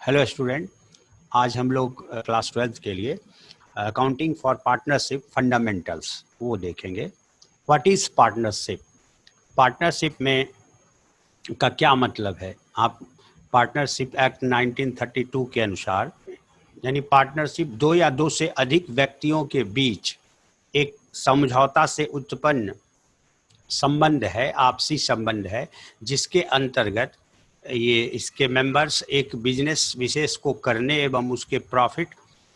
Hello student, आज हम लोग क्लास 12th के लिए अकाउंटिंग फॉर पार्टनरशिप फंडामेंटल्स वो देखेंगे। What is partnership? पार्टनरशिप में का क्या मतलब है? आप पार्टनरशिप एक्ट 1932 के अनुसार, यानी पार्टनरशिप दो या दो से अधिक व्यक्तियों के बीच एक समझौता से उत्पन्न संबंध है, आपसी संबंध है, जिसके अंतर्गत ये इसके मेंबर्स एक बिजनेस विशेष को करने एवं उसके प्रॉफिट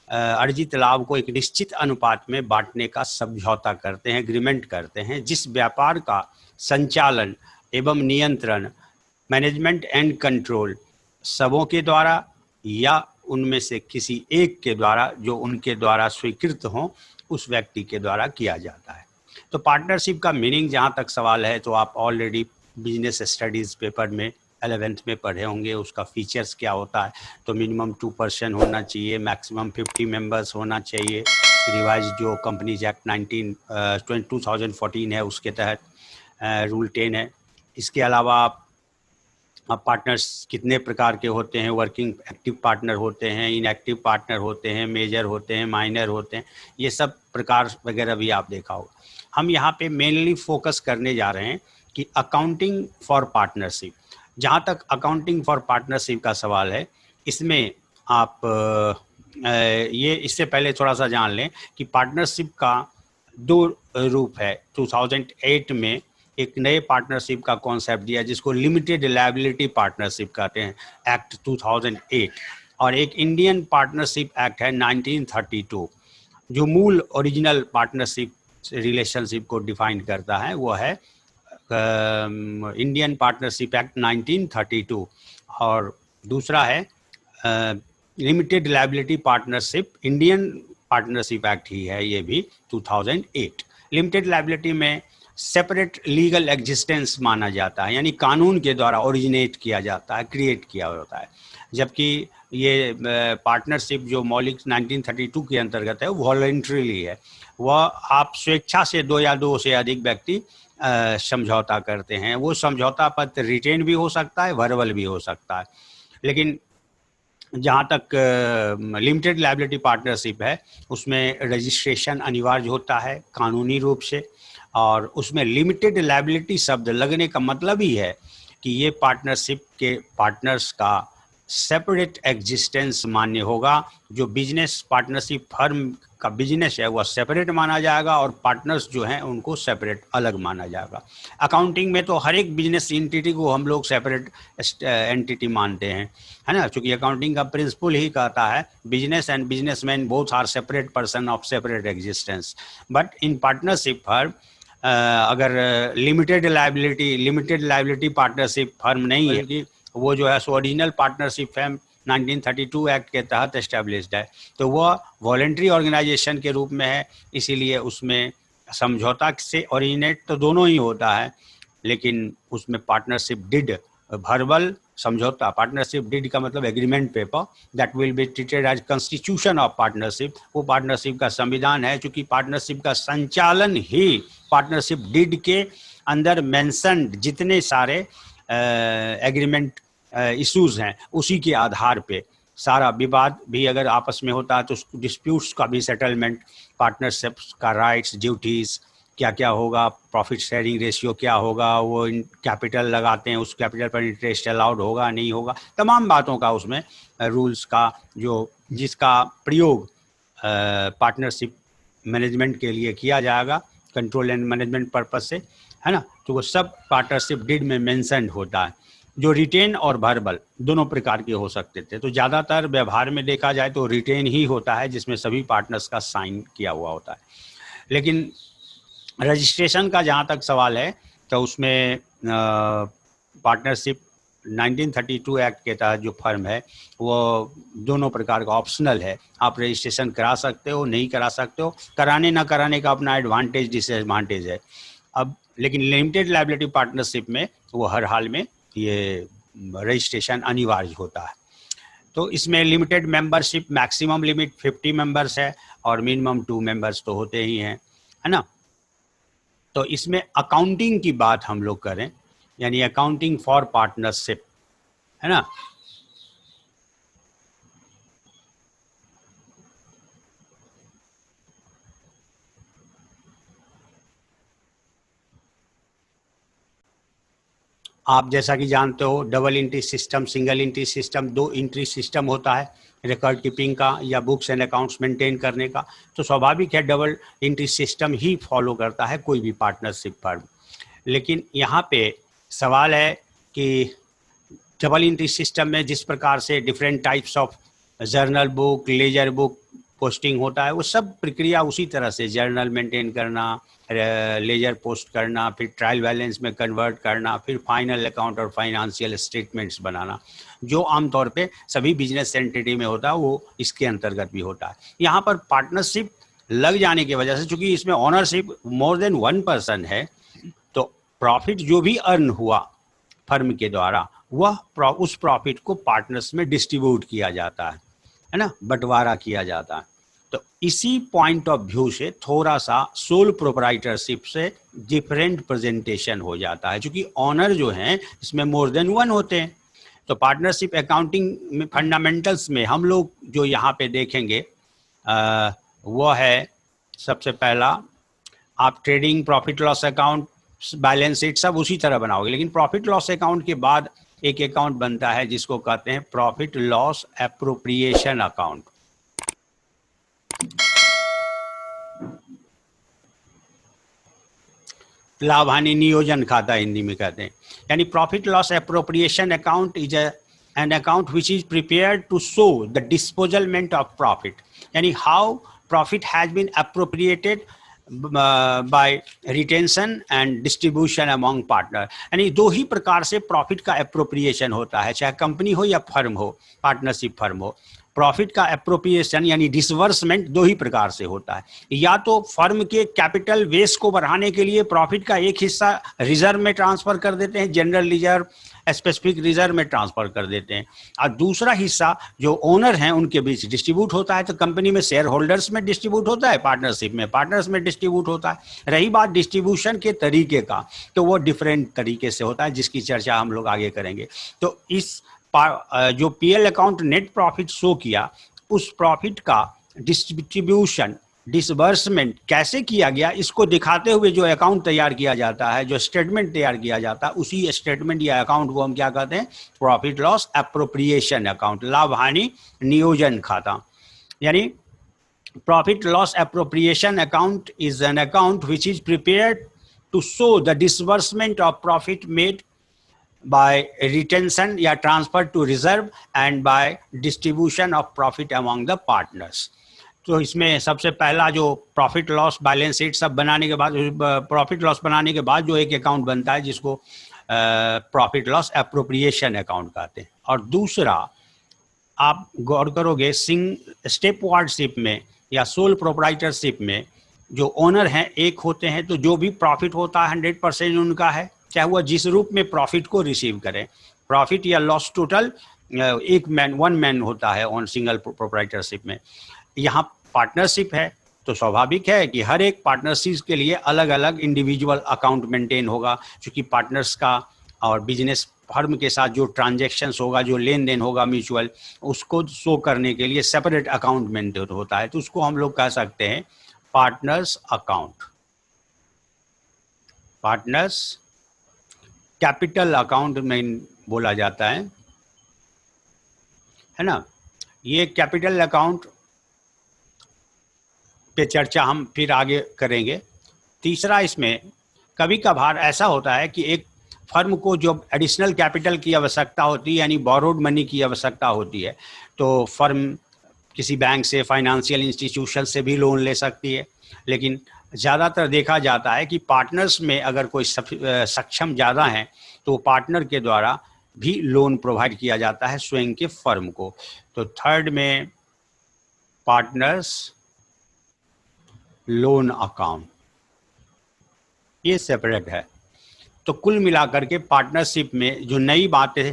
अर्जित लाभ को एक निश्चित अनुपात में बांटने का समझौता करते हैं, एग्रीमेंट करते हैं, जिस व्यापार का संचालन एवं नियंत्रण, मैनेजमेंट एंड कंट्रोल सबों के द्वारा या उनमें से किसी एक के द्वारा जो उनके द्वारा स्वीकृत हों उस व्यक्ति के द्वारा किया जाता है। तो पार्टनरशिप का मीनिंग जहाँ तक सवाल है तो आप ऑलरेडी बिजनेस स्टडीज़ पेपर में 11th में पढ़े होंगे। उसका फीचर्स क्या होता है, तो मिनिमम 2% होना चाहिए, मैक्सिमम 50 मेंबर्स होना चाहिए। रिवाइज जो कंपनीज एक्ट 2014 है उसके तहत रूल 10 है। इसके अलावा आप पार्टनर्स कितने प्रकार के होते हैं, वर्किंग एक्टिव पार्टनर होते हैं, इनएक्टिव पार्टनर होते हैं, मेजर होते हैं, माइनर होते हैं, ये सब प्रकार वगैरह भी आप देखा होगा। हम यहाँ पे मेनली फोकस करने जा रहे हैं कि अकाउंटिंग फॉर पार्टनरशिप। जहाँ तक अकाउंटिंग फॉर पार्टनरशिप का सवाल है, इसमें आप ये इससे पहले थोड़ा सा जान लें कि पार्टनरशिप का दो रूप है। 2008 में एक नए पार्टनरशिप का कॉन्सेप्ट दिया जिसको लिमिटेड लायबिलिटी पार्टनरशिप कहते हैं, एक्ट 2008, और एक इंडियन पार्टनरशिप एक्ट है 1932 जो मूल ओरिजिनल पार्टनरशिप रिलेशनशिप को डिफाइन करता है। वो है इंडियन पार्टनरशिप एक्ट 1932, और दूसरा है limited liability partnership Indian partnership act ही है, ये भी 2008। लिमिटेड लायबिलिटी में सेपरेट लीगल एग्जिस्टेंस माना जाता है, यानी कानून के द्वारा ओरिजिनेट किया जाता है, क्रिएट किया होता है, जबकि ये पार्टनरशिप जो मौलिक 1932 के अंतर्गत है वो वॉलंटरीली है। वह आप स्वेच्छा से दो या दो से अधिक व्यक्ति समझौता करते हैं। वो समझौता पत्र रिटेन भी हो सकता है, वर्बल भी हो सकता है। लेकिन जहाँ तक लिमिटेड लायबिलिटी पार्टनरशिप है उसमें रजिस्ट्रेशन अनिवार्य होता है कानूनी रूप से, और उसमें लिमिटेड लायबिलिटी शब्द लगने का मतलब ही है कि ये पार्टनरशिप के पार्टनर्स का सेपरेट एग्जिस्टेंस मान्य होगा। जो बिजनेस पार्टनरशिप फर्म का बिजनेस है वह सेपरेट माना जाएगा और पार्टनर्स जो हैं उनको सेपरेट अलग माना जाएगा। अकाउंटिंग में तो हर एक बिजनेस एंटिटी को हम लोग सेपरेट एंटिटी मानते हैं, है ना, क्योंकि अकाउंटिंग का प्रिंसिपल ही कहता है business and businessman both are separate person of separate existence. But in partnership firm अगर लिमिटेड लायबिलिटी पार्टनरशिप फर्म नहीं है कि वो जो है सो ओरिजिनल पार्टनरशिप फर्म 1932 एक्ट के तहत एस्टेब्लिश्ड है, तो वह वॉलेंट्री ऑर्गेनाइजेशन के रूप में है। इसीलिए उसमें समझौता से ओरिजिनेट तो दोनों ही होता है, लेकिन उसमें पार्टनरशिप डिड, वर्बल समझौता, पार्टनरशिप डिड का मतलब agreement paper, that will be treated as constitution of partnership. वो पार्टनरशिप का संविधान है, क्योंकि पार्टनरशिप का संचालन ही पार्टनरशिप डिड के अंदर मेंशन्ड जितने सारे एग्रीमेंट इश्यूज हैं उसी के आधार पे सारा विवाद भी अगर आपस में होता है तो डिस्प्यूट्स का भी सेटलमेंट, पार्टनरशिप्स का राइट्स, ड्यूटीज़ क्या क्या होगा, प्रॉफिट शेयरिंग रेशियो क्या होगा, वो कैपिटल लगाते हैं उस कैपिटल पर इंटरेस्ट अलाउड होगा नहीं होगा, तमाम बातों का उसमें रूल्स का जो जिसका प्रयोग पार्टनरशिप मैनेजमेंट के लिए किया जाएगा कंट्रोल एंड मैनेजमेंट पर्पस से, है ना, तो वो सब पार्टनरशिप डिड में मेंशन्ड होता है। जो रिटेन और वर्बल दोनों प्रकार के हो सकते थे, तो ज़्यादातर व्यवहार में देखा जाए तो रिटेन ही होता है जिसमें सभी पार्टनर्स का साइन किया हुआ होता है। लेकिन रजिस्ट्रेशन का जहाँ तक सवाल है तो उसमें पार्टनरशिप 1932 एक्ट के तहत जो फर्म है वो दोनों प्रकार का ऑप्शनल है। आप रजिस्ट्रेशन करा सकते हो, नहीं करा सकते हो, कराने ना कराने का अपना एडवांटेज डिसएडवांटेज है। अब लेकिन लिमिटेड लायबिलिटी पार्टनरशिप में वो हर हाल में ये रजिस्ट्रेशन अनिवार्य होता है। तो इसमें limited membership maximum limit 50 members है और मिनिमम 2 मेंबर्स तो होते ही हैं, है ना। तो इसमें अकाउंटिंग की बात हम लोग करें, यानी अकाउंटिंग फॉर पार्टनरशिप, है ना। आप जैसा कि जानते हो double entry system, single entry system, 2 entry system होता है रिकॉर्ड कीपिंग का या बुक्स एंड अकाउंट्स मेंटेन करने का। तो स्वाभाविक है डबल एंट्री सिस्टम ही फॉलो करता है कोई भी पार्टनरशिप फर्म। लेकिन यहाँ पे सवाल है कि डबल एंट्री सिस्टम में जिस प्रकार से different types of journal book, laser book posting होता है, वो सब प्रक्रिया उसी तरह से जर्नल मेंटेन करना, लेजर पोस्ट करना, फिर ट्रायल बैलेंस में कन्वर्ट करना, फिर फाइनल अकाउंट और फाइनेंशियल स्टेटमेंट्स बनाना, जो आमतौर पे सभी बिजनेस एंटिटी में होता है, वो इसके अंतर्गत भी होता है। यहाँ पर पार्टनरशिप लग जाने की वजह से, चूंकि इसमें ओनरशिप मोर देन 1 पर्सन है, तो प्रॉफिट जो भी अर्न हुआ फर्म के द्वारा वह उस प्रॉफिट को पार्टनर्स में डिस्ट्रीब्यूट किया जाता है ना, बंटवारा किया जाता है। तो इसी पॉइंट ऑफ व्यू से थोड़ा सा सोल प्रोप्राइटरशिप से डिफरेंट प्रेजेंटेशन हो जाता है, क्योंकि ऑनर जो हैं इसमें मोर देन 1 होते हैं। तो पार्टनरशिप अकाउंटिंग में फंडामेंटल्स में हम लोग जो यहाँ पे देखेंगे वो है सबसे पहला, आप trading, profit loss account, balance sheet सब उसी तरह बनाओगे, लेकिन प्रॉफिट लॉस अकाउंट के बाद एक अकाउंट बनता है जिसको कहते हैं प्रॉफिट लॉस एप्रोप्रिएशन अकाउंट। लाभ हानि नियोजन खाता हिंदी में कहते हैं। यानी profit loss appropriation account is an account which is prepared to show the disposal of profit, यानी how profit has been appropriated by retention and distribution among partner. यानी 2 ही प्रकार से प्रॉफिट का एप्रोप्रिएशन होता है, चाहे कंपनी हो या फर्म हो, पार्टनरशिप फर्म हो। प्रॉफिट का एप्रोप्रिएशन यानी डिसवर्समेंट 2 ही प्रकार से होता है, या तो फर्म के कैपिटल बेस को बढ़ाने के लिए प्रॉफिट का एक हिस्सा रिजर्व में ट्रांसफर कर देते हैं, जनरल रिजर्व, स्पेसिफिक रिजर्व में ट्रांसफर कर देते हैं, और दूसरा हिस्सा जो ओनर हैं उनके बीच डिस्ट्रीब्यूट होता है। तो कंपनी में शेयर होल्डर्स में डिस्ट्रीब्यूट होता है, पार्टनरशिप में पार्टनर्स में डिस्ट्रीब्यूट होता है। रही बात डिस्ट्रीब्यूशन के तरीके का, तो वो डिफरेंट तरीके से होता है, जिसकी चर्चा हम लोग आगे करेंगे। तो इस जो PL account net profit show किया, उस प्रॉफिट का डिस्ट्रीब्यूशन, डिसबर्समेंट कैसे किया गया, इसको दिखाते हुए जो अकाउंट तैयार किया जाता है, जो स्टेटमेंट तैयार किया जाता है, उसी स्टेटमेंट या अकाउंट को हम क्या कहते हैं, प्रॉफिट लॉस एप्रोप्रिएशन अकाउंट, लाभ हानि नियोजन खाता। यानी profit loss appropriation account is an account which is prepared to show the disbursement of profit made by retention या transfer to reserve and by distribution of profit among the partners। तो इसमें सबसे पहला जो प्रॉफिट लॉस बैलेंस शीट सब बनाने के बाद, प्रॉफिट लॉस बनाने के बाद जो एक अकाउंट बनता है जिसको प्रॉफिट लॉस एप्रोप्रिएशन अकाउंट कहते हैं। और दूसरा, आप गौर करोगे स्टेप वार्डशिप में या सोल प्रोप्राइटरशिप में जो ओनर हैं एक होते हैं, तो जो भी प्रॉफिट होता है 100% उनका है, चाहे वह जिस रूप में प्रॉफिट को रिसीव करें। प्रॉफिट या लॉस टोटल वन मैन होता है ऑन सिंगल प्रोप्राइटरशिप में। यहाँ पार्टनरशिप है तो स्वाभाविक है कि हर एक पार्टनरशिप के लिए अलग अलग इंडिविजुअल अकाउंट मेंटेन होगा, क्योंकि पार्टनर्स का और बिजनेस फर्म के साथ जो ट्रांजैक्शंस होगा, जो लेन देन होगा म्यूचुअल, उसको शो करने के लिए सेपरेट अकाउंट मेंटेन होता है। तो उसको हम लोग कह सकते हैं partners account, partners capital account में बोला जाता है ना। ये कैपिटल अकाउंट पे चर्चा हम फिर आगे करेंगे। तीसरा, इसमें कभी कभार ऐसा होता है कि एक फर्म को जो एडिशनल कैपिटल की आवश्यकता होती है, यानी बोरोड मनी की आवश्यकता होती है, तो फर्म किसी बैंक से, फाइनेंशियल इंस्टीट्यूशन से भी लोन ले सकती है। लेकिन ज़्यादातर देखा जाता है कि पार्टनर्स में अगर कोई सक्षम ज़्यादा हैं तो पार्टनर के द्वारा भी लोन प्रोवाइड किया जाता है स्वयं के फर्म को। तो थर्ड में पार्टनर्स लोन अकाउंट, ये सेपरेट है। तो कुल मिलाकर के पार्टनरशिप में जो नई बातें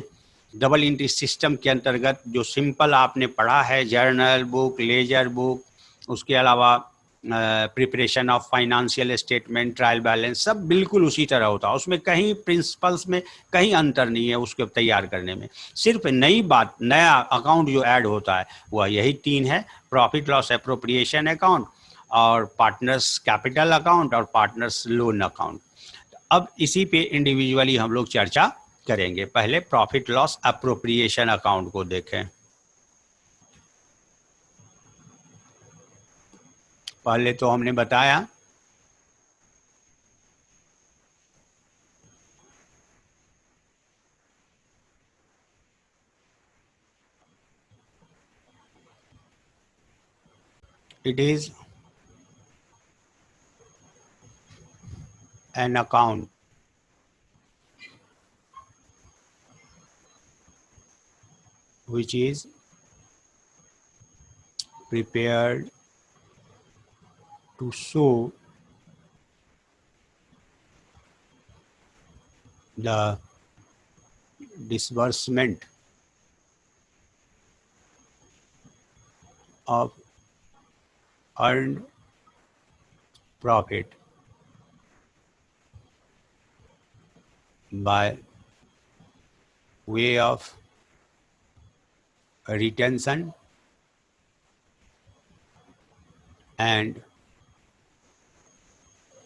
डबल एंट्री सिस्टम के अंतर्गत जो सिंपल आपने पढ़ा है, जर्नल बुक, लेजर बुक, उसके अलावा preparation of financial statement, trial balance, सब बिल्कुल उसी तरह होता है। उसमें कहीं प्रिंसिपल्स में कहीं अंतर नहीं है उसको तैयार करने में। सिर्फ नई बात, नया अकाउंट जो ऐड होता है वह यही 3 है, प्रॉफिट लॉस एप्रोप्रिएशन अकाउंट और पार्टनर्स कैपिटल अकाउंट और पार्टनर्स लोन अकाउंट। अब इसी पे इंडिविजुअली हम लोग चर्चा करेंगे। पहले प्रॉफिट लॉस अप्रोप्रिएशन अकाउंट को देखें। पहले तो हमने बताया it is an account which is prepared to show the disbursement of earned profit by way of retention and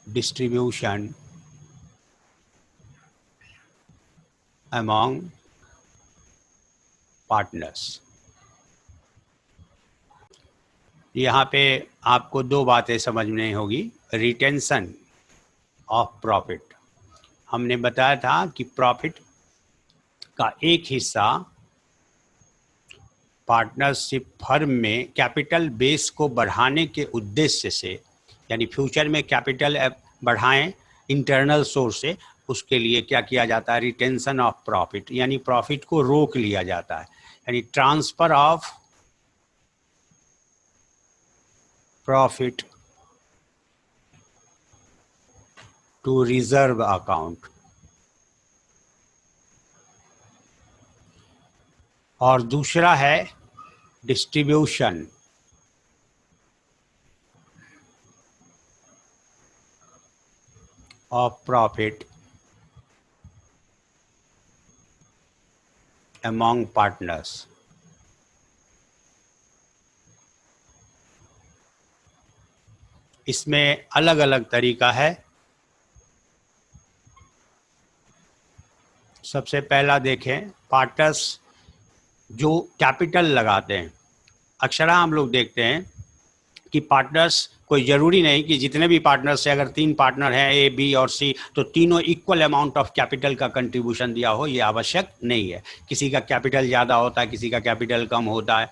distribution among partners। यहाँ पे आपको दो बातें समझनी होगी। रिटेंशन ऑफ प्रॉफिट, हमने बताया था कि प्रॉफिट का एक हिस्सा पार्टनरशिप फर्म में कैपिटल बेस को बढ़ाने के उद्देश्य से, यानी फ्यूचर में कैपिटल बढ़ाएं इंटरनल सोर्स से, उसके लिए क्या किया जाता है? रिटेंशन ऑफ प्रॉफिट, यानी प्रॉफिट को रोक लिया जाता है, यानी transfer of profit to reserve account. और दूसरा है distribution of profit among partners. इसमें अलग अलग तरीका है। सबसे पहला देखें, पार्टनर्स जो कैपिटल लगाते हैं। अक्सर हम लोग देखते हैं कि पार्टनर्स, कोई ज़रूरी नहीं कि जितने भी पार्टनर्स हैं, अगर 3 पार्टनर हैं ए, बी और सी, तो तीनों इक्वल अमाउंट ऑफ कैपिटल का कंट्रीब्यूशन दिया हो, ये आवश्यक नहीं है। किसी का कैपिटल ज़्यादा होता है, किसी का कैपिटल कम होता है,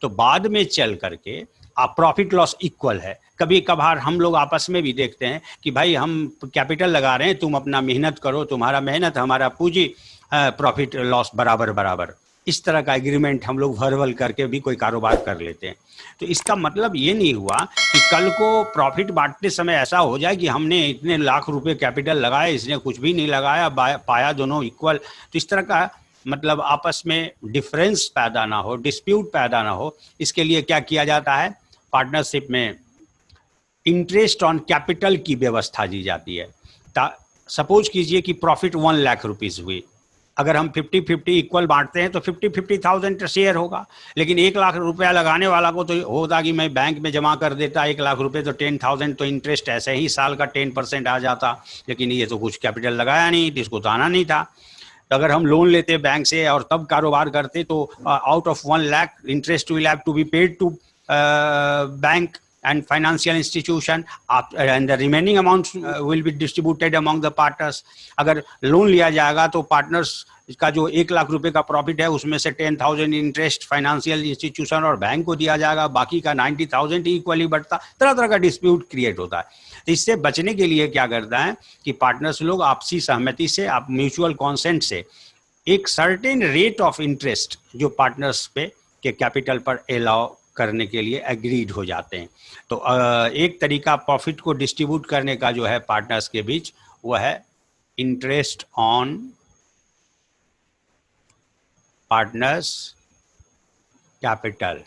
तो बाद में चल करके आप प्रॉफिट लॉस इक्वल है। कभी कभार हम लोग आपस में भी देखते हैं कि भाई हम कैपिटल लगा रहे हैं, तुम अपना मेहनत करो, तुम्हारा मेहनत हमारा पूंजी, प्रॉफिट लॉस बराबर बराबर, इस तरह का एग्रीमेंट हम लोग वर्बल करके भी कोई कारोबार कर लेते हैं। तो इसका मतलब ये नहीं हुआ कि कल को प्रॉफिट बांटते समय ऐसा हो जाए कि हमने इतने लाख रुपए कैपिटल लगाए, इसने कुछ भी नहीं लगाया, पाया दोनों इक्वल। तो इस तरह का मतलब आपस में डिफरेंस पैदा ना हो, डिस्प्यूट पैदा ना हो, इसके लिए क्या किया जाता है? पार्टनरशिप में इंटरेस्ट ऑन कैपिटल की व्यवस्था दी जाती है। सपोज कीजिए कि प्रॉफिट 1 लाख रुपीज़ हुई, अगर हम 50-50 इक्वल बांटते हैं तो 50,000 शेयर होगा। लेकिन 1 लाख रुपया लगाने वाला को तो होता कि मैं बैंक में जमा कर देता 1 लाख रुपए, तो 10,000 तो इंटरेस्ट ऐसे ही साल का 10% आ जाता। लेकिन ये तो कुछ कैपिटल लगाया नहीं, तो इसको तो आना नहीं था। तो अगर हम लोन लेते बैंक से और तब कारोबार करते, तो out of 1 lakh interest will have to be paid to bank and financial institution, and the remaining amounts will be distributed among the partners। अगर लोन लिया जाएगा तो पार्टनर्स का जो 1 लाख रुपए का प्रॉफिट है, उसमें से 10,000 इंटरेस्ट फाइनेंशियल इंस्टीट्यूशन और बैंक को दिया जाएगा, बाकी का 90,000 इक्वली बढ़ता। तरह तरह का डिस्प्यूट क्रिएट होता है। तो इससे बचने के लिए क्या करता है कि पार्टनर्स लोग आपसी सहमति से, आप म्यूचुअल कॉन्सेंट से, एक सर्टेन रेट ऑफ इंटरेस्ट जो पार्टनर्स पे के कैपिटल पर अलाउ करने के लिए एग्रीड हो जाते हैं। तो एक तरीका प्रॉफिट को डिस्ट्रीब्यूट करने का जो है पार्टनर्स के बीच, वह है इंटरेस्ट ऑन पार्टनर्स कैपिटल।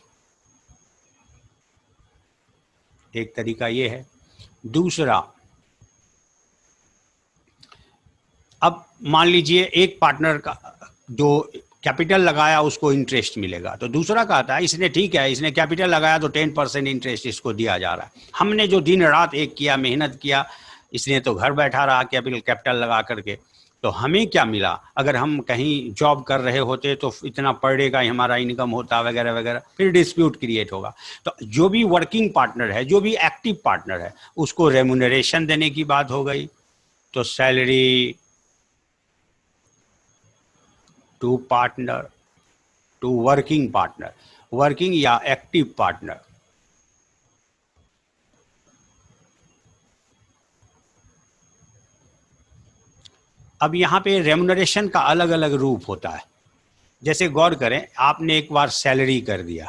एक तरीका ये है। दूसरा, अब मान लीजिए एक पार्टनर का जो कैपिटल लगाया उसको इंटरेस्ट मिलेगा, तो दूसरा कहता है इसने ठीक है, इसने कैपिटल लगाया तो 10% इंटरेस्ट इसको दिया जा रहा है। हमने जो दिन रात एक किया, मेहनत किया, इसने तो घर बैठा रहा कैपिटल लगा करके, तो हमें क्या मिला? अगर हम कहीं जॉब कर रहे होते तो इतना पर डे का हमारा इनकम होता वगैरह वगैरह, फिर डिस्प्यूट क्रिएट होगा। तो जो भी वर्किंग पार्टनर है, जो भी एक्टिव पार्टनर है, उसको रेमुनरेशन देने की बात हो गई। तो salary to partner, to working partner, working या एक्टिव पार्टनर। अब यहाँ पे रेमुनरेशन का अलग अलग रूप होता है। जैसे गौर करें, आपने एक बार सैलरी कर दिया।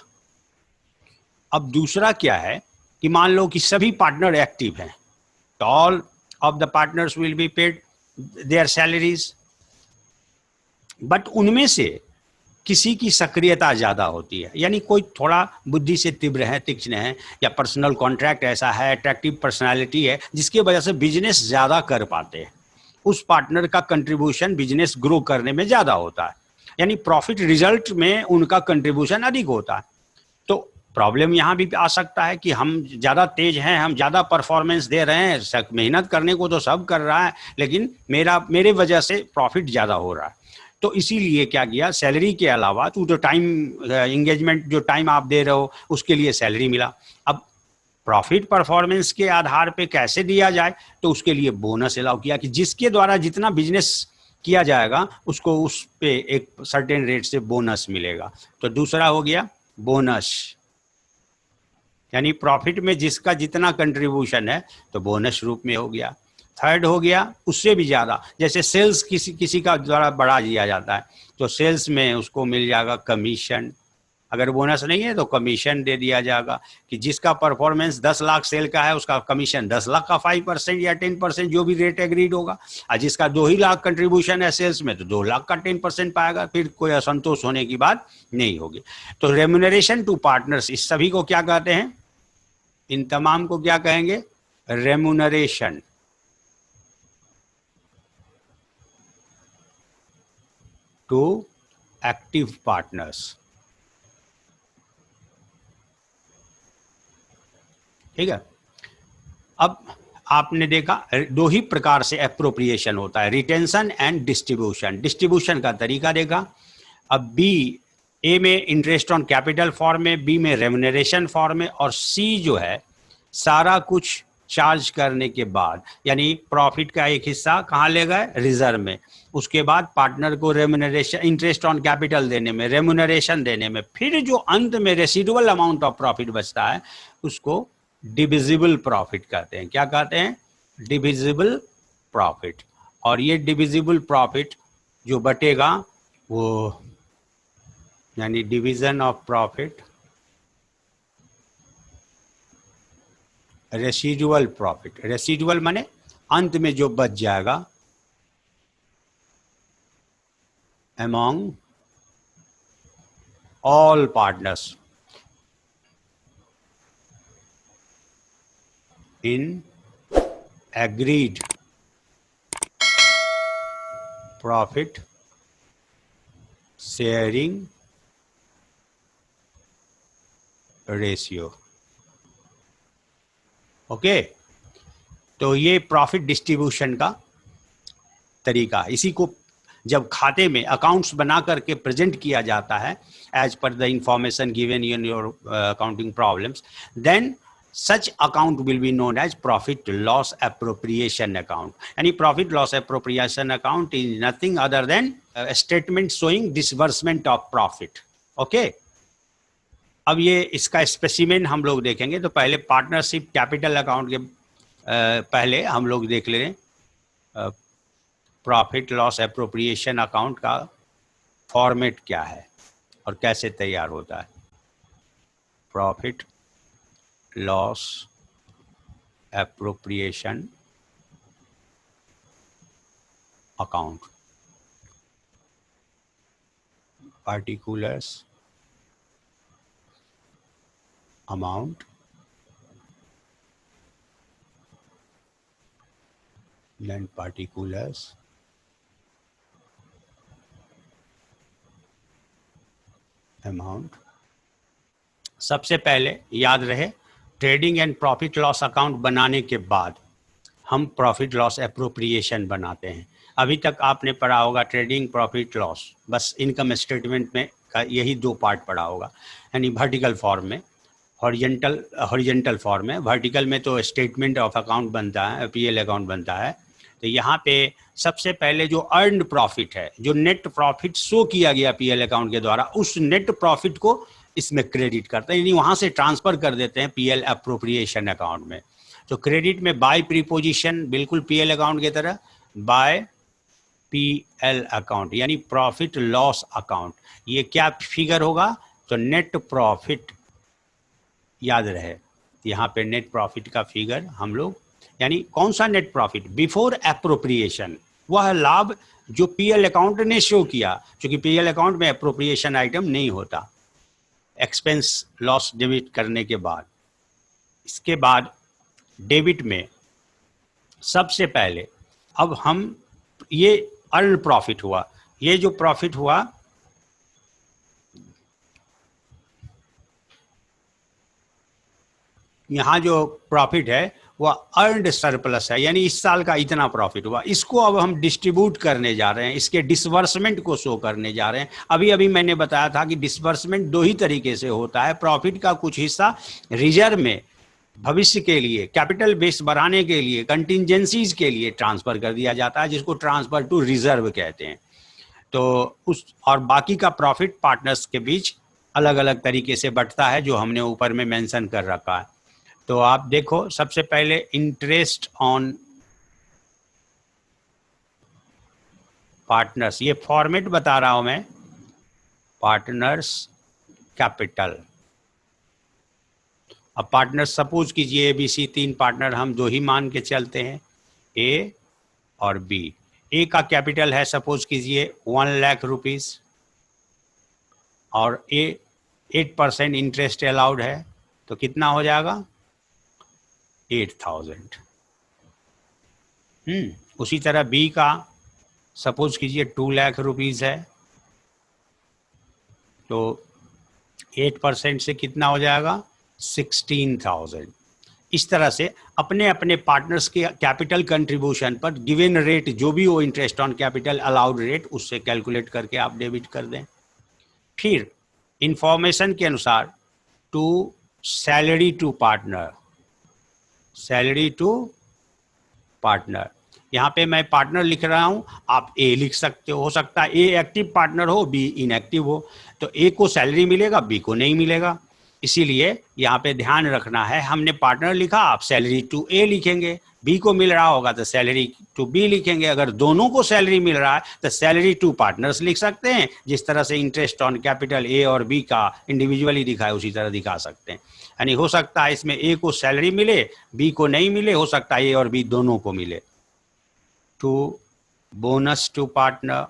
अब दूसरा क्या है कि मान लो कि सभी पार्टनर एक्टिव हैं, तो all of the partners will be paid there salaries, but उनमें से किसी की सक्रियता ज़्यादा होती है, यानी कोई थोड़ा बुद्धि से तीव्र है, तीक्ष्ण है, या पर्सनल कॉन्ट्रैक्ट ऐसा है, अट्रैक्टिव पर्सनालिटी है, जिसकी वजह से बिजनेस ज़्यादा कर पाते हैं। उस पार्टनर का कंट्रीब्यूशन बिजनेस ग्रो करने में ज़्यादा होता है, यानी प्रॉफिट रिजल्ट में उनका कंट्रीब्यूशन अधिक होता है। तो प्रॉब्लम यहाँ भी आ सकता है कि हम ज़्यादा तेज हैं, हम ज़्यादा परफॉर्मेंस दे रहे हैं, मेहनत करने को तो सब कर रहा है, लेकिन मेरे वजह से प्रॉफिट ज़्यादा हो रहा है। तो इसीलिए क्या किया, सैलरी के अलावा तो टाइम एंगेजमेंट, जो टाइम आप दे रहे हो उसके लिए सैलरी मिला। अब प्रॉफिट परफॉर्मेंस के आधार पे कैसे दिया जाए, तो उसके लिए बोनस अलाउ किया कि जिसके द्वारा जितना बिजनेस किया जाएगा उसको उस पे एक सर्टेन रेट से बोनस मिलेगा। तो दूसरा हो गया बोनस, यानी प्रॉफिट में जिसका जितना कंट्रीब्यूशन है तो बोनस रूप में हो गया। थर्ड हो गया उससे भी ज़्यादा, जैसे सेल्स किसी का द्वारा बढ़ा दिया जाता है, तो सेल्स में उसको मिल जाएगा कमीशन। अगर बोनस नहीं है तो कमीशन दे दिया जाएगा कि जिसका परफॉर्मेंस 10 लाख सेल का है उसका कमीशन 10 लाख का 5% या 10%, जो भी रेट एग्रीड होगा। और जिसका 2 ही लाख कंट्रीब्यूशन है सेल्स में, तो 2 लाख का 10% पाएगा। फिर कोई असंतोष होने की बात नहीं होगी। तो रेम्यूनरेशन टू पार्टनर्स, इस सभी को क्या कहते हैं? इन तमाम को क्या कहेंगे? Remuneration to active partners. ठीक है। अब आपने देखा दो ही प्रकार से एप्रोप्रिएशन होता है, रिटेंशन एंड डिस्ट्रीब्यूशन। डिस्ट्रीब्यूशन का तरीका देखा। अब बी, ए में इंटरेस्ट ऑन कैपिटल फॉर्म में, बी में रेम्यूनरेशन फॉर्म में, और सी जो है सारा कुछ चार्ज करने के बाद, यानी प्रॉफिट का एक हिस्सा कहाँ ले गए? रिजर्व में। उसके बाद पार्टनर को रेम्यूनरेशन, इंटरेस्ट ऑन कैपिटल देने में, रेम्यूनरेशन देने में, फिर जो अंत में रेसिडुअल अमाउंट ऑफ प्रॉफिट बचता है उसको डिविजिबल प्रॉफिट कहते हैं। क्या कहते हैं? Divisible profit. और ये डिविजिबल प्रॉफिट जो बटेगा वो, यानी division of profit, residual profit. Residual माने अंत में जो बच जाएगा among all partners in agreed profit sharing ratio। Okay, तो ये प्रॉफिट डिस्ट्रीब्यूशन का तरीका। इसी को जब खाते में अकाउंट्स बना करके प्रेजेंट किया जाता है as per the information given in your accounting problems, then such account will be known as profit loss appropriation account। यानी profit loss appropriation account is nothing other than a statement showing disbursement of profit। okay? अब ये इसका specimen हम लोग देखेंगे। तो पहले partnership capital account के पहले हम लोग देख ले प्रॉफिट लॉस एप्रोप्रिएशन अकाउंट का फॉर्मेट क्या है और कैसे तैयार होता है। Profit loss appropriation account, particulars, amount, then particulars, amount। सबसे पहले याद रहे, trading and profit loss account बनाने के बाद हम प्रॉफिट लॉस एप्रोप्रिएशन बनाते हैं। अभी तक आपने पढ़ा होगा ट्रेडिंग, प्रॉफिट लॉस, बस इनकम स्टेटमेंट में का यही दो पार्ट पढ़ा होगा, यानी वर्टिकल फॉर्म में, हॉरिजेंटल फॉर्म में। वर्टिकल में तो स्टेटमेंट ऑफ अकाउंट बनता है, पीएल अकाउंट बनता है। तो यहाँ पे सबसे पहले जो अर्नड प्रॉफिट है, जो नेट प्रॉफिट शो किया गया पीएल अकाउंट के द्वारा, उस नेट प्रॉफिट को इसमें क्रेडिट करते हैं, यानी वहाँ से ट्रांसफर कर देते हैं पीएल अप्रोप्रिएशन अकाउंट में। तो क्रेडिट में बाय प्रीपोजिशन, बिल्कुल पीएल अकाउंट की तरह, बाय पीएल अकाउंट यानी प्रॉफिट लॉस अकाउंट। ये क्या फिगर होगा? तो नेट प्रॉफिट, याद रहे यहाँ पे नेट प्रॉफिट का फिगर हम लोग, यानी कौन सा नेट प्रॉफिट? बिफोर एप्रोप्रिएशन, वह लाभ जो पीएल अकाउंट ने शो किया, क्योंकि पीएल अकाउंट में एप्रोप्रिएशन आइटम नहीं होता, एक्सपेंस लॉस डेबिट करने के बाद। इसके बाद डेबिट में सबसे पहले अब हम, ये अर्न प्रॉफिट हुआ, ये जो प्रॉफिट हुआ यहाँ जो प्रॉफिट है वह अर्नड सरप्लस है, यानी इस साल का इतना प्रॉफिट हुआ, इसको अब हम डिस्ट्रीब्यूट करने जा रहे हैं, इसके डिसबर्समेंट को शो करने जा रहे हैं। अभी अभी मैंने बताया था कि डिसबर्समेंट दो ही तरीके से होता है। प्रॉफिट का कुछ हिस्सा रिजर्व में भविष्य के लिए, कैपिटल बेस बढ़ाने के लिए, कंटिजेंसीज के लिए ट्रांसफर कर दिया जाता है, जिसको ट्रांसफर टू रिजर्व कहते हैं। तो उस और बाकी का प्रॉफिट पार्टनर्स के बीच अलग अलग तरीके से बंटता है, जो हमने ऊपर में मेंशन कर रखा है। तो आप देखो, सबसे पहले इंटरेस्ट ऑन पार्टनर्स, ये फॉर्मेट बता रहा हूं मैं, पार्टनर्स कैपिटल। अब पार्टनर्स सपोज कीजिए ABC, तीन पार्टनर हम दो ही मान के चलते हैं, A और B। A का कैपिटल है सपोज कीजिए 1 लाख रुपीज, और 8% इंटरेस्ट अलाउड है, तो कितना हो जाएगा? 8,000। उसी तरह B का सपोज कीजिए 2 लाख रुपीज है, तो 8% से कितना हो जाएगा? 16,000। इस तरह से अपने अपने पार्टनर्स के कैपिटल कंट्रीब्यूशन पर गिवन रेट, जो भी हो interest on capital allowed rate, उससे कैलकुलेट करके आप डेबिट कर दें। फिर इंफॉर्मेशन के अनुसार to salary to partner, salary to partner, यहाँ पे मैं पार्टनर लिख रहा हूँ, आप ए लिख सकते हो सकता है ए एक्टिव पार्टनर हो, बी इनएक्टिव हो, तो ए को सैलरी मिलेगा, बी को नहीं मिलेगा। इसीलिए यहाँ पे ध्यान रखना है, हमने पार्टनर लिखा, आप सैलरी टू ए लिखेंगे, बी को मिल रहा होगा तो सैलरी टू बी लिखेंगे। अगर दोनों को सैलरी मिल रहा है तो सैलरी टू पार्टनर्स लिख सकते हैं। जिस तरह से इंटरेस्ट ऑन कैपिटल ए और बी का इंडिविजुअली दिखा है, उसी तरह दिखा सकते हैं। यानी हो सकता है इसमें ए को सैलरी मिले, बी को नहीं मिले, हो सकता है ए और बी दोनों को मिले। टू बोनस टू पार्टनर,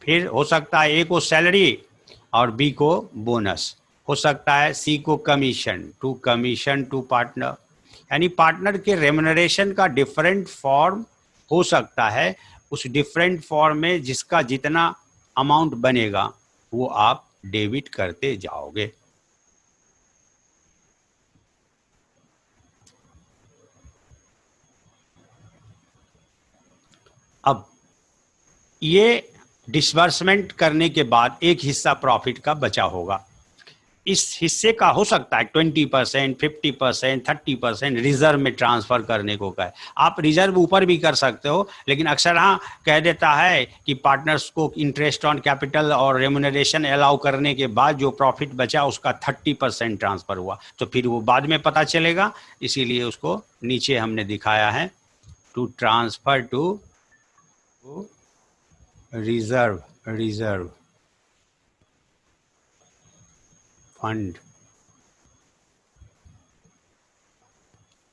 फिर हो सकता है ए को सैलरी और बी को बोनस, हो सकता है सी को commission, to commission to partner. यानी पार्टनर के रेम्युनरेशन का डिफरेंट फॉर्म हो सकता है, उस डिफरेंट फॉर्म में जिसका जितना अमाउंट बनेगा वो आप डेबिट करते जाओगे। अब ये डिसबर्समेंट करने के बाद एक हिस्सा प्रॉफिट का बचा होगा, इस हिस्से का हो सकता है 20%, 50%, 30% रिजर्व में ट्रांसफर करने को कहे। आप रिजर्व ऊपर भी कर सकते हो, लेकिन अक्सर हाँ कह देता है कि पार्टनर्स को इंटरेस्ट ऑन कैपिटल और रेम्युनरेशन अलाउ करने के बाद जो प्रॉफिट बचा उसका 30% ट्रांसफर हुआ, तो फिर वो बाद में पता चलेगा, इसीलिए उसको नीचे हमने दिखाया है, to transfer to reserve fund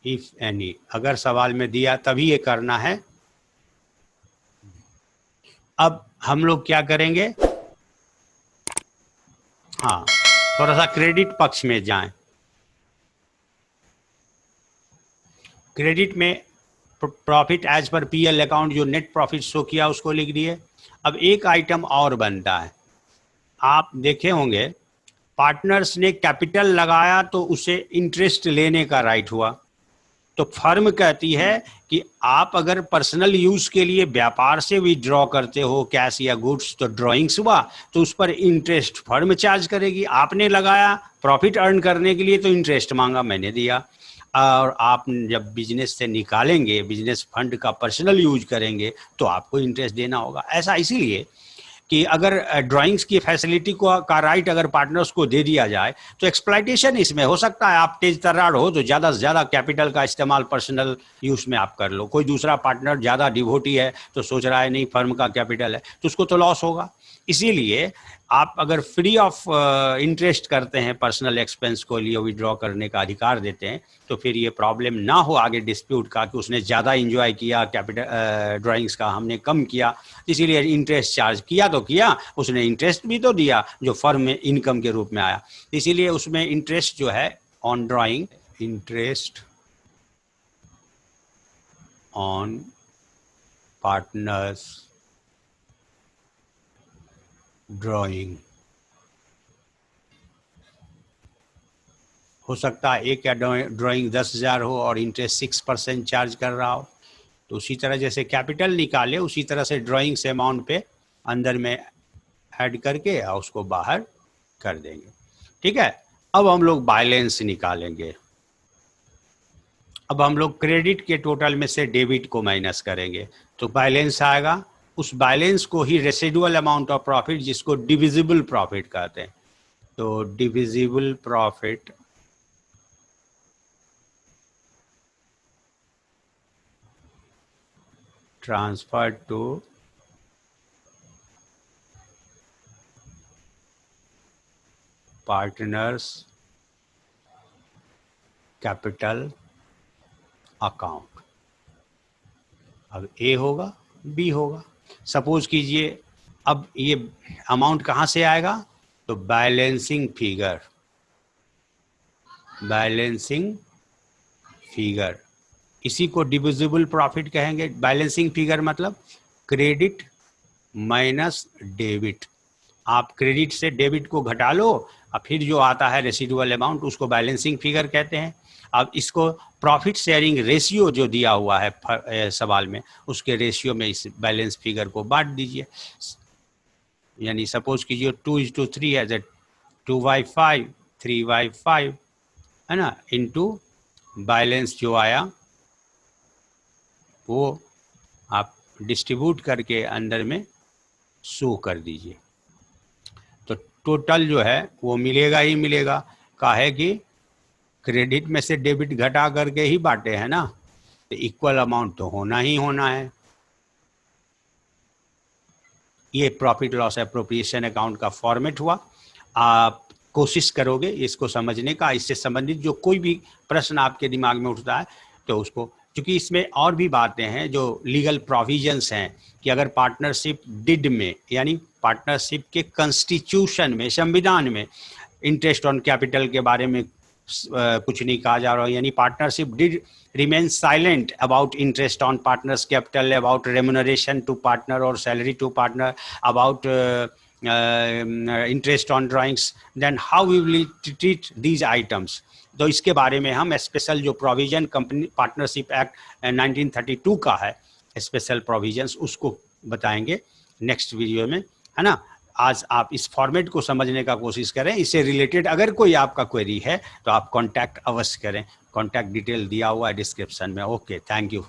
if any. अगर सवाल में दिया तभी ये करना है। अब हम लोग क्या करेंगे, हाँ थोड़ा सा क्रेडिट पक्ष में जाएं। क्रेडिट में profit as per PL account, जो नेट प्रॉफिट शो किया उसको लिख दिए। अब एक आइटम और बनता है, आप देखे होंगे पार्टनर्स ने कैपिटल लगाया तो उसे इंटरेस्ट लेने का राइट हुआ। तो फर्म कहती है कि आप अगर पर्सनल यूज के लिए व्यापार से विड्रॉ करते हो कैश या गुड्स, तो ड्रॉइंग्स हुआ, तो उस पर इंटरेस्ट फर्म चार्ज करेगी। आपने लगाया प्रॉफिट अर्न करने के लिए तो इंटरेस्ट मांगा, मैंने दिया। और आप जब बिजनेस से निकालेंगे, बिजनेस फंड का पर्सनल यूज करेंगे, तो आपको इंटरेस्ट देना होगा। ऐसा इसीलिए कि अगर ड्राइंग्स की फैसिलिटी को का राइट अगर पार्टनर्स को दे दिया जाए तो एक्सप्लॉइटेशन इसमें हो सकता है। आप तेज तर्रार हो तो ज़्यादा से ज़्यादा कैपिटल का इस्तेमाल पर्सनल यूज़ में आप कर लो। कोई दूसरा पार्टनर ज़्यादा डिवोटी है तो सोच रहा है नहीं फर्म का कैपिटल है, तो उसको तो लॉस होगा। इसीलिए आप अगर फ्री ऑफ इंटरेस्ट करते हैं, पर्सनल एक्सपेंस को लिए विड्रॉ करने का अधिकार देते हैं, तो फिर ये प्रॉब्लम ना हो आगे डिस्प्यूट का कि उसने ज़्यादा इंजॉय किया कैपिटल ड्राइंग्स का, हमने कम किया, इसीलिए इंटरेस्ट चार्ज किया तो किया, उसने इंटरेस्ट भी तो दिया जो फर्म में इनकम के रूप में आया। इसीलिए उसमें इंटरेस्ट जो है on drawing, interest on partners drawing हो सकता है एक या ड्राइंग 10,000 हो और इंटरेस्ट 6% चार्ज कर रहा हो। तो उसी तरह जैसे कैपिटल निकाले उसी तरह से ड्राइंग्स अमाउंट पे अंदर में ऐड करके और उसको बाहर कर देंगे। ठीक है, अब हम लोग बैलेंस निकालेंगे। अब हम लोग क्रेडिट के टोटल में से डेबिट को माइनस करेंगे तो बैलेंस आएगा। उस बैलेंस को ही रेसिडुअल अमाउंट ऑफ प्रॉफिट, जिसको डिविजिबल प्रॉफिट कहते हैं, तो divisible profit transferred to partners capital account. अब ए होगा, बी होगा। सपोज कीजिए अब ये अमाउंट कहाँ से आएगा, तो बैलेंसिंग फिगर, बैलेंसिंग फिगर, इसी को डिविजिबल प्रॉफिट कहेंगे। बैलेंसिंग फिगर मतलब क्रेडिट माइनस डेबिट। आप क्रेडिट से डेबिट को घटा लो और फिर जो आता है रेसिडुअल अमाउंट उसको बैलेंसिंग फिगर कहते हैं। अब इसको प्रॉफिट शेयरिंग रेशियो जो दिया हुआ है सवाल में, उसके रेशियो में इस बैलेंस फिगर को बांट दीजिए। यानी सपोज कीजिए 2:3 है, 2/5 3/5 है ना, इनटू बैलेंस जो आया वो आप डिस्ट्रीब्यूट करके अंदर में शो कर दीजिए। तो टोटल जो है वो मिलेगा ही मिलेगा। काहे कि क्रेडिट में से डेबिट घटा करके ही बांटे हैं ना, तो इक्वल अमाउंट तो होना ही होना है। ये प्रॉफिट लॉस एप्रोप्रिएशन अकाउंट का फॉर्मेट हुआ। आप कोशिश करोगे इसको समझने का। इससे संबंधित जो कोई भी प्रश्न आपके दिमाग में उठता है तो उसको, क्योंकि इसमें और भी बातें हैं जो लीगल प्रोविजंस हैं कि अगर पार्टनरशिप डिड में, यानी पार्टनरशिप के कॉन्स्टिट्यूशन में, संविधान में इंटरेस्ट ऑन कैपिटल के बारे में कुछ नहीं कहा जा रहा, यानी partnership deed remain silent about interest on partners capital, about remuneration to partner और salary to partner, about interest on drawings, then how we will treat these items. तो इसके बारे में हम स्पेशल जो प्रोविजन कंपनी पार्टनरशिप एक्ट 1932 का है, special provisions, उसको बताएंगे नेक्स्ट वीडियो में, है ना। आज आप इस फॉर्मेट को समझने का कोशिश करें। इससे रिलेटेड अगर कोई आपका क्वेरी है तो आप कांटेक्ट अवश्य करें। कांटेक्ट डिटेल दिया हुआ है डिस्क्रिप्शन में। Okay, thank you.